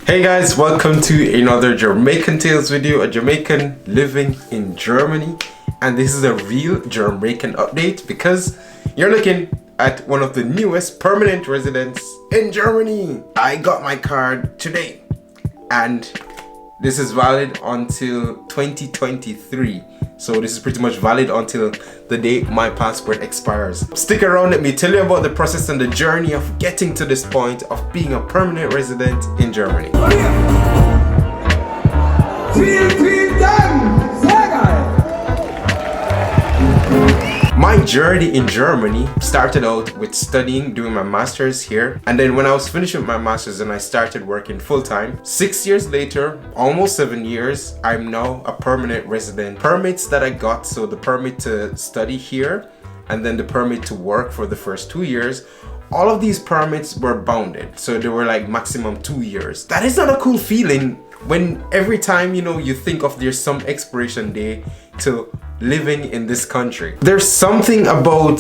Hey guys, welcome to another Jamaican Tales video, a Jamaican living in Germany. And this is a real Jamaican update because you're looking at one of the newest permanent residents in Germany. I got my card today and this is valid until 2023. So this is pretty much valid until the day my passport expires. Stick around, let me tell you about the process and the journey of getting to this point of being a permanent resident in Germany. My journey in Germany started out with studying, doing my master's here. And then when I was finished with my master's and I started working full-time, 6 years later, almost 7 years, I'm now a permanent resident. Permits that I got, so the permit to study here and then the permit to work for the first 2 years, all of these permits were bounded. So they were like maximum 2 years. That is not a cool feeling when every time, you think of there's some expiration day to living in this country. There's something about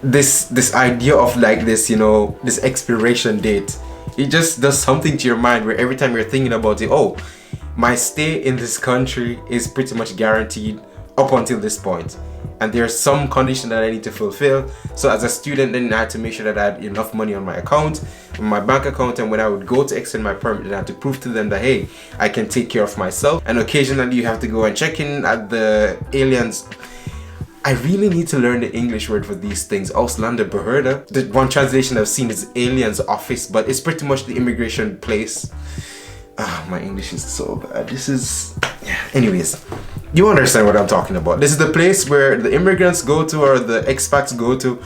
this idea of like this, this expiration date. It just does something to your mind where every time you're thinking about it, oh, my stay in this country is pretty much guaranteed up until this point. And there's some condition that I need to fulfill. So as a student, then I had to make sure that I had enough money on my account, on my bank account, and when I would go to extend my permit, then I had to prove to them that, hey, I can take care of myself. And occasionally you have to go and check in at the aliens. I really need to learn the English word for these things. Ausländerbehörde. The one translation I've seen is aliens office, but it's pretty much the immigration place. My English is so bad. Anyways, you understand what I'm talking about. This is the place where the immigrants go to, or the expats go to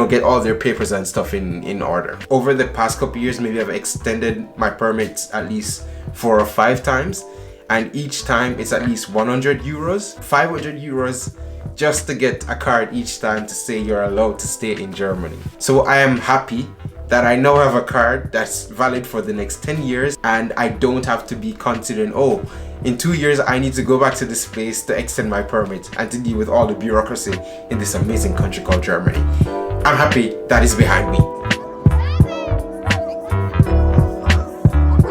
get all their papers and stuff in order. Over the past couple years, maybe I've extended my permits at least 4 or 5 times, and each time it's at least 100 euros, 500 euros just to get a card each time to say you're allowed to stay in Germany. So I am happy that I now have a card that's valid for the next 10 years, and I don't have to be considering, oh, in 2 years I need to go back to this place to extend my permit and to deal with all the bureaucracy in this amazing country called Germany. I'm happy that is behind me.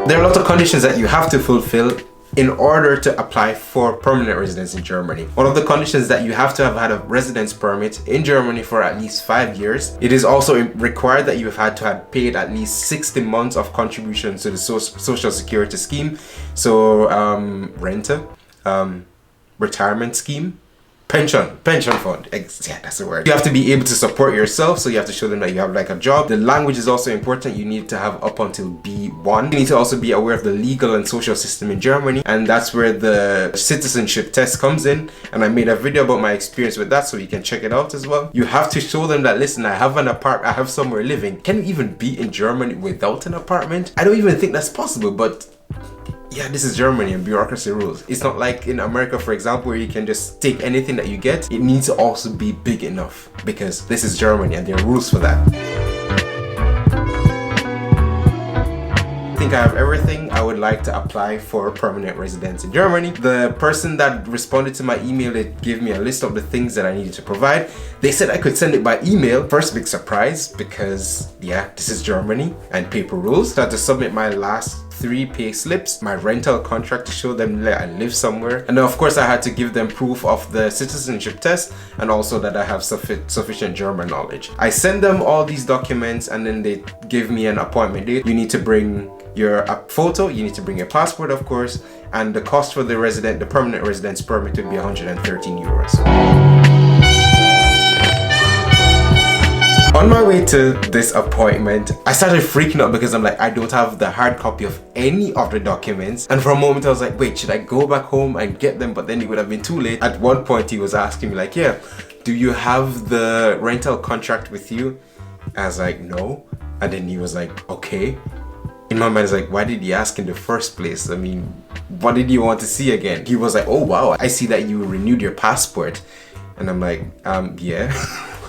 There are a lot of conditions that you have to fulfill in order to apply for permanent residence in Germany. One of the conditions that you have to have had a residence permit in Germany for at least 5 years. It is also required that you have had to have paid at least 60 months of contributions to the social security scheme. So renter, retirement scheme, pension fund. Yeah, that's the word. You have to be able to support yourself, so you have to show them that you have like a job. The language is also important. You need to have up until B1. You need to also be aware of the legal and social system in Germany, and that's where the citizenship test comes in. And I made a video about my experience with that, so you can check it out as well. You have to show them that, listen, I have an apartment, I have somewhere living. Can you even be in Germany without an apartment? I don't even think that's possible, but yeah, this is Germany and bureaucracy rules. It's not like in America, for example, where you can just take anything that you get. It needs to also be big enough because this is Germany and there are rules for that. I think I have everything I would like to apply for permanent residence in Germany. The person that responded to my email, it gave me a list of the things that I needed to provide. They said I could send it by email. First big surprise because yeah, this is Germany and paper rules. So I had to submit my last 3 pay slips, my rental contract to show them that I live somewhere, and then of course I had to give them proof of the citizenship test and also that I have sufficient German knowledge. I sent them all these documents and then they gave me an appointment date. You need to bring your photo, you need to bring your passport of course, and the cost for the permanent residence permit would be 113 euros. On my way to this appointment, I started freaking out because I'm like, I don't have the hard copy of any of the documents. And for a moment I was like, wait, should I go back home and get them? But then it would have been too late. At one point he was asking me like, yeah, do you have the rental contract with you? I was like, no. And then he was like, okay. In my mind, I was like, why did he ask in the first place? I mean, what did you want to see again? He was like, oh wow, I see that you renewed your passport. And I'm like, yeah.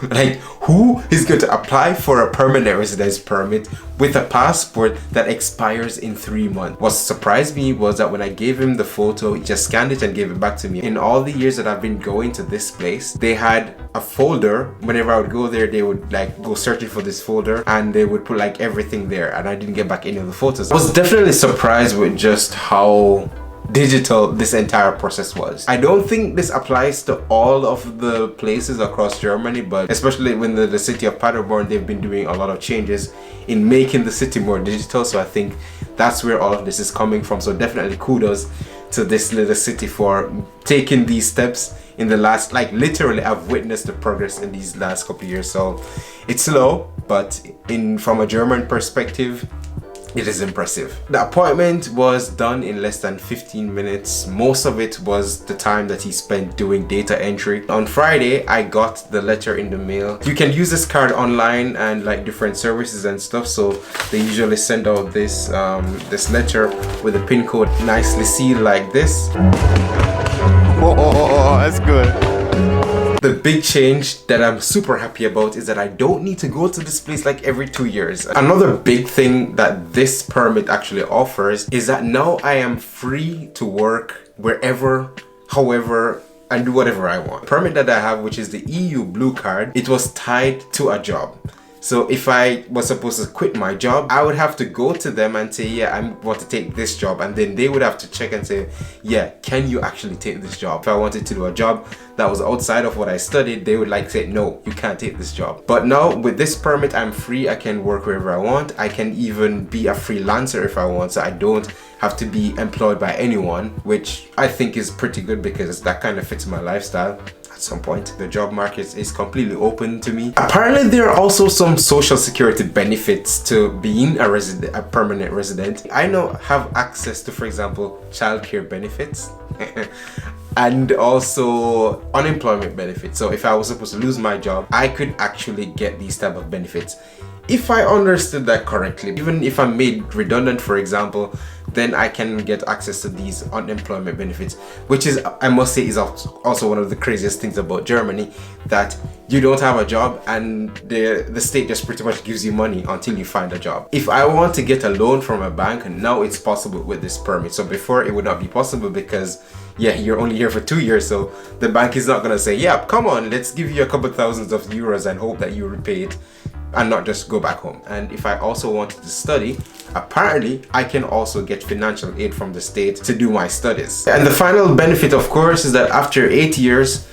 Like, who is going to apply for a permanent residence permit with a passport that expires in 3 months? What surprised me was that when I gave him the photo, he just scanned it and gave it back to me. In all the years that I've been going to this place, they had a folder. Whenever I would go there, they would like go searching for this folder and they would put like everything there, and I didn't get back any of the photos. I was definitely surprised with just how digital this entire process was. I don't think this applies to all of the places across Germany, but especially when the city of Paderborn, they've been doing a lot of changes in making the city more digital. So I think that's where all of this is coming from. So definitely kudos to this little city for taking these steps in the last, like literally I've witnessed the progress in these last couple of years. So it's slow, but from a German perspective, it is impressive. The appointment was done in less than 15 minutes. Most of it was the time that he spent doing data entry. On Friday, I got the letter in the mail. You can use this card online and like different services and stuff. So they usually send out this this letter with a pin code nicely sealed like this. Oh, that's good. The big change that I'm super happy about is that I don't need to go to this place like every 2 years. Another big thing that this permit actually offers is that now I am free to work wherever, however, and do whatever I want. The permit that I have, which is the EU Blue Card, it was tied to a job. So if I was supposed to quit my job, I would have to go to them and say, yeah, I want to take this job. And then they would have to check and say, yeah, can you actually take this job? If I wanted to do a job that was outside of what I studied, they would like say, no, you can't take this job. But now with this permit, I'm free. I can work wherever I want. I can even be a freelancer if I want. So I don't have to be employed by anyone, which I think is pretty good because that kind of fits my lifestyle. At some point, the job market is completely open to me. Apparently, there are also some social security benefits to being a permanent resident. I now have access to, for example, childcare benefits and also unemployment benefits. So if I was supposed to lose my job, I could actually get these type of benefits. If I understood that correctly, even if I'm made redundant, for example, then I can get access to these unemployment benefits, which is, I must say, is also one of the craziest things about Germany, that you don't have a job and the state just pretty much gives you money until you find a job. If I want to get a loan from a bank, now it's possible with this permit. So before it would not be possible because, yeah, you're only here for 2 years, so the bank is not gonna say, yeah, come on, let's give you a couple thousands of euros and hope that you repay it and not just go back home. And if I also wanted to study, apparently I can also get financial aid from the state to do my studies. And the final benefit, of course, is that after 8 years,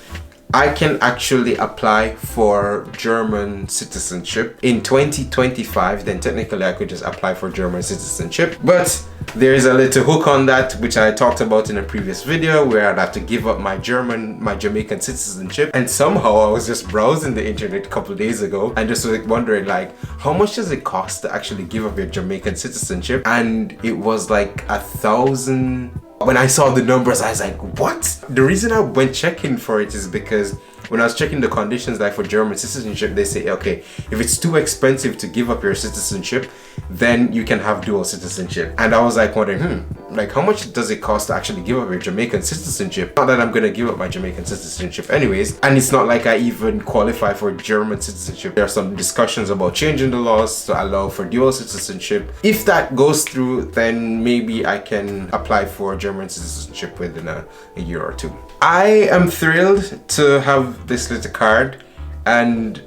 I can actually apply for German citizenship. In 2025, then technically I could just apply for German citizenship. But there's a little hook on that, which I talked about in a previous video, where I'd have to give up my Jamaican citizenship. And somehow I was just browsing the internet a couple of days ago and just was wondering, like, how much does it cost to actually give up your Jamaican citizenship? And it was like 1,000. When I saw the numbers, I was like, what? The reason I went checking for it is because when I was checking the conditions, like for German citizenship, they say, okay, if it's too expensive to give up your citizenship, then you can have dual citizenship. And I was like wondering, like how much does it cost to actually give up your Jamaican citizenship? Not that I'm gonna give up my Jamaican citizenship anyways, and it's not like I even qualify for German citizenship. There are some discussions about changing the laws to allow for dual citizenship. If that goes through, then maybe I can apply for German citizenship within a year or two. I am thrilled to have this little card, and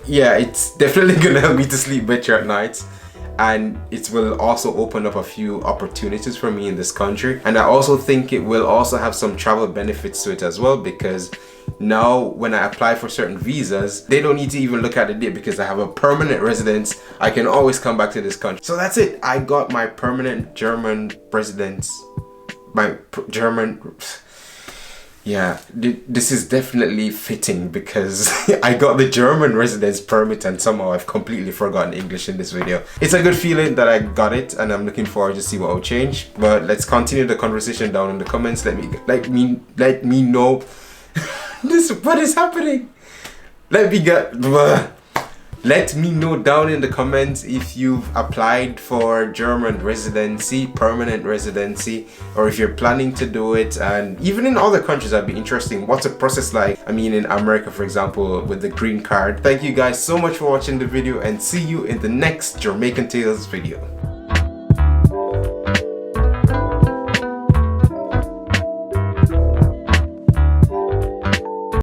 yeah, it's definitely gonna help me to sleep better at night, and it will also open up a few opportunities for me in this country. And I also think it will also have some travel benefits to it as well, because now when I apply for certain visas, they don't need to even look at the date because I have a permanent residence. I can always come back to this country. So that's it. I got my permanent German residence, yeah, this is definitely fitting because I got the German residence permit and somehow I've completely forgotten English in this video. It's a good feeling that I got it, and I'm looking forward to see what will change. But let's continue the conversation down in the comments. Let me know this, what is happening. Let me get Let me know down in the comments if you've applied for German residency, permanent residency, or if you're planning to do it. And even in other countries, that'd be interesting. What's the process like? I mean, in America, for example, with the green card. Thank you guys so much for watching the video, and see you in the next Jamaican Tales video.